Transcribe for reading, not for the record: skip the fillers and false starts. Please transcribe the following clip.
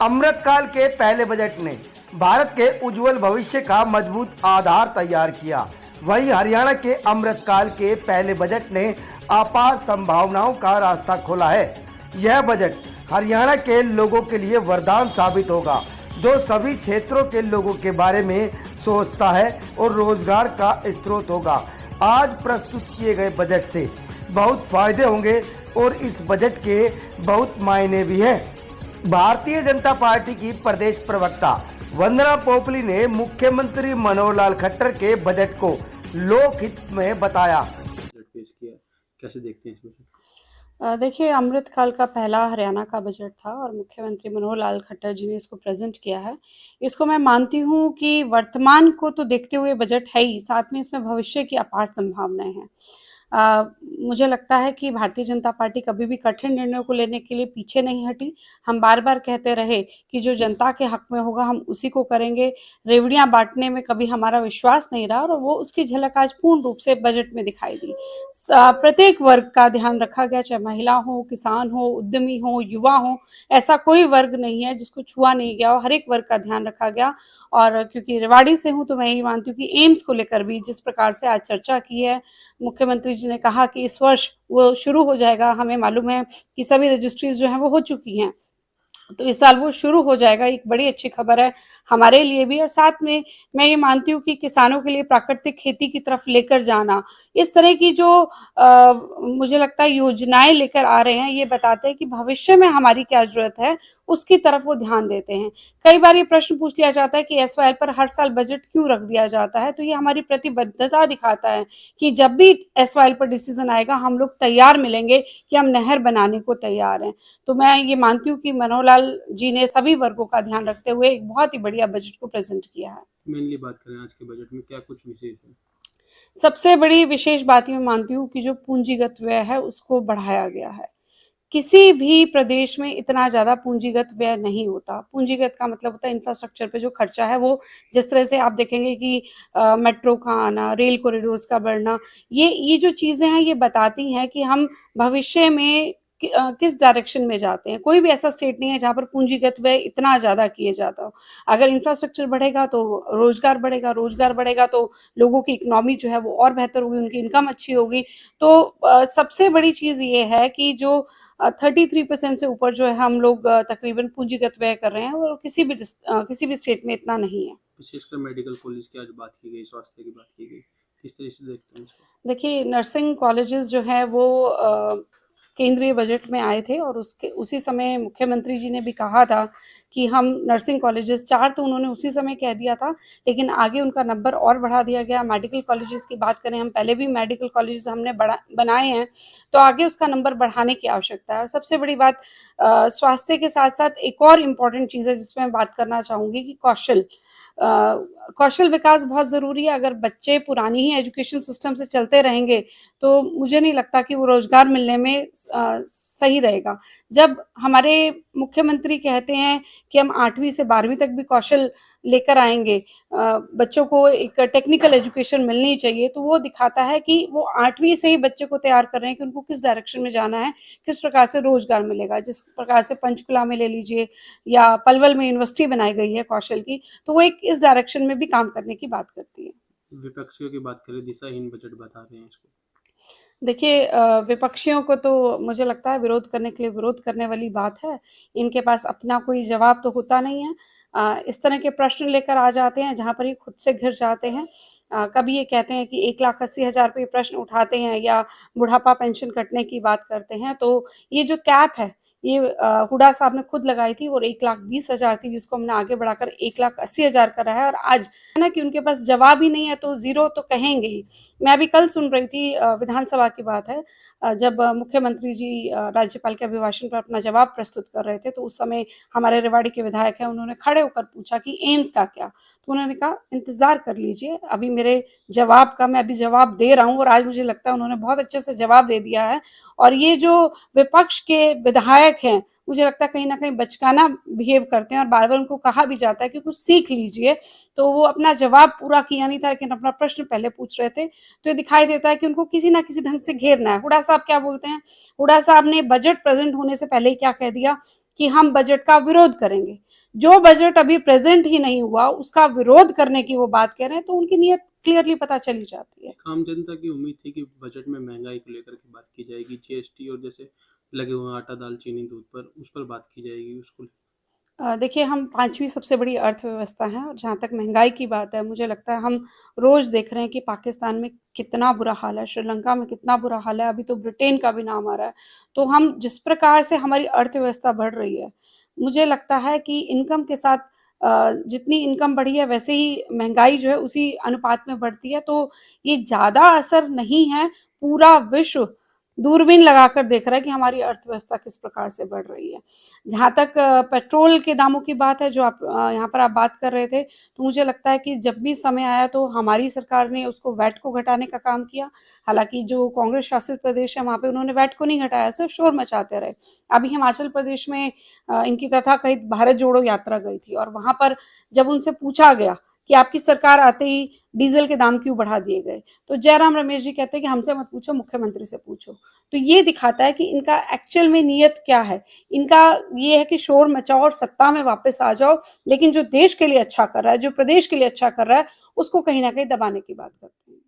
अमृतकाल के पहले बजट ने भारत के उज्जवल भविष्य का मजबूत आधार तैयार किया। वहीं हरियाणा के अमृतकाल के पहले बजट ने अपार संभावनाओं का रास्ता खोला है। यह बजट हरियाणा के लोगों के लिए वरदान साबित होगा, जो सभी क्षेत्रों के लोगों के बारे में सोचता है और रोजगार का स्रोत होगा। आज प्रस्तुत किए गए बजट से बहुत फायदे होंगे और इस बजट के बहुत मायने भी हैं। भारतीय जनता पार्टी की प्रदेश प्रवक्ता वंदना पोपली ने मुख्यमंत्री मनोहर लाल खट्टर के बजट को लोकहित में बताया। कैसे देखते हैं इस बजट? देखिए, अमृतकाल का पहला हरियाणा का बजट था और मुख्यमंत्री मनोहर लाल खट्टर जी ने इसको प्रेजेंट किया है। इसको मैं मानती हूँ कि वर्तमान को तो देखते हुए बजट है ही, साथ में इसमें भविष्य की अपार संभावनाएं हैं। मुझे लगता है कि भारतीय जनता पार्टी कभी भी कठिन निर्णयों को लेने के लिए पीछे नहीं हटी। हम बार बार कहते रहे कि जो जनता के हक में होगा हम उसी को करेंगे। रेवड़ियां बांटने में कभी हमारा विश्वास नहीं रहा और वो उसकी झलक आज पूर्ण रूप से बजट में दिखाई दी। प्रत्येक वर्ग का ध्यान रखा गया, चाहे महिला हो, किसान हो, उद्यमी हो, युवा हो, ऐसा कोई वर्ग नहीं है जिसको छुआ नहीं गया हो। हर एक वर्ग का ध्यान रखा गया। और क्योंकि रेवाड़ी से हूँ तो मैं यही मानती हूँ कि एम्स को लेकर भी जिस प्रकार से आज चर्चा की है, मुख्यमंत्री जी ने कहा कि इस वर्ष वो शुरू हो जाएगा। हमें मालूम है कि सभी रजिस्ट्रीज जो हैं वो हो चुकी हैं, तो इस साल वो शुरू हो जाएगा। एक बड़ी अच्छी खबर है हमारे लिए भी। और साथ में मैं ये मानती हूँ कि किसानों के लिए प्राकृतिक खेती की तरफ लेकर जाना, इस तरह की जो मुझे लगता है योजनाएं लेकर आ रहे हैं, ये बताते हैं कि भविष्य में हमारी क्या जरूरत है, उसकी तरफ वो ध्यान देते हैं। कई बार ये प्रश्न पूछ लिया जाता है कि एसवाईएल पर हर साल बजट क्यों रख दिया जाता है, तो ये हमारी प्रतिबद्धता दिखाता है कि जब भी एसवाईएल पर डिसीजन आएगा हम लोग तैयार मिलेंगे कि हम नहर बनाने को तैयार हैं। तो मैं ये मानती हूँ कि मनोहर लाल जी ने सभी वर्गों का ध्यान रखते हुए एक बहुत ही बढ़िया बजट को प्रेजेंट किया है। मेनली बात करें आज के बजट में क्या कुछ विशेष है? सबसे बड़ी विशेष बात मैं मानती हूँ कि जो पूंजीगत व्यय है उसको बढ़ाया गया है। किसी भी प्रदेश में इतना ज्यादा पूंजीगत व्यय नहीं होता। पूंजीगत का मतलब होता है इंफ्रास्ट्रक्चर पे जो खर्चा है वो, जिस तरह से आप देखेंगे कि मेट्रो का आना, रेल कॉरिडोर्स का बढ़ना, ये जो चीजें हैं ये बताती हैं कि हम भविष्य में किस डायरेक्शन में जाते हैं। कोई भी ऐसा स्टेट नहीं है जहाँ पर पूंजीगत व्यय इतना ज्यादा किए जाता हो। अगर इंफ्रास्ट्रक्चर बढ़ेगा तो रोजगार बढ़ेगा, रोजगार बढ़ेगा तो लोगों की इकोनॉमी जो है वो और बेहतर होगी, उनकी इनकम अच्छी होगी। तो सबसे बड़ी चीज ये है कि जो 33% से ऊपर जो है हम लोग तकरीबन पूंजीगत व्यय कर रहे हैं और किसी भी स्टेट में इतना नहीं है। विशेषकर मेडिकल कॉलेज की आज बात की गई, स्वास्थ्य की बात की गई, किस तरह से देखते हैं इसको? देखिए, नर्सिंग कॉलेजेस जो है वो केंद्रीय बजट में आए थे और उसी समय मुख्यमंत्री जी ने भी कहा था कि हम नर्सिंग कॉलेजेस 4 तो उन्होंने उसी समय कह दिया था, लेकिन आगे उनका नंबर और बढ़ा दिया गया। मेडिकल कॉलेजेस की बात करें, हम पहले भी मेडिकल कॉलेजेस हमने बनाए हैं, तो आगे उसका नंबर बढ़ाने की आवश्यकता है। और सबसे बड़ी बात स्वास्थ्य के साथ साथ एक और इम्पॉर्टेंट चीज़ है जिसमें मैं बात करना चाहूँगी कि कौशल विकास बहुत ज़रूरी है। अगर बच्चे पुरानी ही एजुकेशन सिस्टम से चलते रहेंगे तो मुझे नहीं लगता कि वो रोजगार मिलने में सही रहेगा। जब हमारे मुख्यमंत्री कहते हैं कि हम 8वीं से 12वीं तक भी कौशल लेकर आएंगे, बच्चों को एक टेक्निकल एजुकेशन मिलनी चाहिए, तो वो दिखाता है कि वो 8वीं से ही बच्चे को तैयार कर रहे हैं कि उनको किस डायरेक्शन में जाना है, किस प्रकार से रोजगार मिलेगा। जिस प्रकार से पंचकुला में ले लीजिए या पलवल में यूनिवर्सिटी बनाई गई है कौशल की, तो वो एक इस डायरेक्शन में भी काम करने की बात करती है। विपक्षियों की बात करें, दिशाहीन बजट बता रहे हैं इसको। देखिए, विपक्षियों को तो मुझे लगता है विरोध करने के लिए विरोध करने वाली बात है। इनके पास अपना कोई जवाब तो होता नहीं है। इस तरह के प्रश्न लेकर आ जाते हैं जहाँ पर ये खुद से घिर जाते हैं। कभी ये कहते हैं कि 1,80,000 पे प्रश्न उठाते हैं या बुढ़ापा पेंशन कटने की बात करते हैं, तो ये जो कैप है ये हुड्डा साहब ने खुद लगाई थी और 1,20,000 थी, जिसको हमने आगे बढ़ाकर 1,80,000 करा है। और आज है ना कि उनके पास जवाब ही नहीं है तो जीरो तो कहेंगे ही। मैं अभी कल सुन रही थी, विधानसभा की बात है, जब मुख्यमंत्री जी राज्यपाल के अभिभाषण पर अपना जवाब प्रस्तुत कर रहे थे, तो उस समय हमारे रेवाड़ी के विधायक हैं, उन्होंने खड़े होकर पूछा कि एम्स का क्या, तो उन्होंने कहा इंतजार कर लीजिए, अभी मेरे जवाब का मैं अभी जवाब दे रहा हूँ। और आज मुझे लगता है उन्होंने बहुत अच्छे से जवाब दे दिया है। और ये जो विपक्ष के विधायक हैं, मुझे लगता है कहीं ना कहीं बचकाना बिहेव करते हैं और बार बार उनको कहा भी जाता है कि कुछ सीख लीजिए, तो वो अपना जवाब पूरा किया नहीं था लेकिन अपना प्रश्न पहले पूछ रहे थे। तो ये दिखाई देता है कि उनको किसी ना किसी ढंग से घेरना है। हुड्डा साहब क्या बोलते हैं, हुड्डा साहब ने बजट प्रेजेंट होने से पहले ही क्या कह दिया कि हम बजट का विरोध करेंगे। जो बजट अभी प्रेजेंट ही नहीं हुआ उसका विरोध करने की वो बात कह रहे हैं, तो उनकी नीयत क्लियरली पता चली जाती है। आम जनता की उम्मीद थी कि बजट में महंगाई को लेकर के बात की जाएगी, जीएसटी और जैसे लगे हुए हैं आटा दाल चीनी दूध पर, उस पर बात की जाएगी उसको। देखिए, हम 5वीं सबसे बड़ी अर्थव्यवस्था हैं और जहाँ तक महँगाई की बात है, मुझे लगता है हम रोज़ देख रहे हैं कि पाकिस्तान में कितना बुरा हाल है, श्रीलंका में कितना बुरा हाल है, अभी तो ब्रिटेन का भी नाम आ रहा है। तो हम जिस प्रकार से हमारी अर्थव्यवस्था बढ़ रही है, मुझे लगता है कि इनकम के साथ जितनी इनकम बढ़ी है वैसे ही महँगाई जो है उसी अनुपात में बढ़ती है। तो ये ज़्यादा असर नहीं है, पूरा विश्व दूरबीन लगाकर देख रहा है कि हमारी अर्थव्यवस्था किस प्रकार से बढ़ रही है। जहाँ तक पेट्रोल के दामों की बात है जो आप यहाँ पर आप बात कर रहे थे, तो मुझे लगता है कि जब भी समय आया तो हमारी सरकार ने उसको वैट को घटाने का काम किया। हालाँकि जो कांग्रेस शासित प्रदेश है वहाँ पे उन्होंने वैट को नहीं घटाया, सिर्फ शोर मचाते रहे। अभी हिमाचल प्रदेश में इनकी तथाकथित भारत जोड़ो यात्रा गई थी और वहाँ पर जब उनसे पूछा गया कि आपकी सरकार आते ही डीजल के दाम क्यों बढ़ा दिए गए, तो जयराम रमेश जी कहते हैं कि हमसे मत पूछो, मुख्यमंत्री से पूछो। तो ये दिखाता है कि इनका एक्चुअल में नीयत क्या है। इनका ये है कि शोर मचाओ और सत्ता में वापस आ जाओ, लेकिन जो देश के लिए अच्छा कर रहा है, जो प्रदेश के लिए अच्छा कर रहा है, उसको कहीं ना कहीं दबाने की बात करते हैं।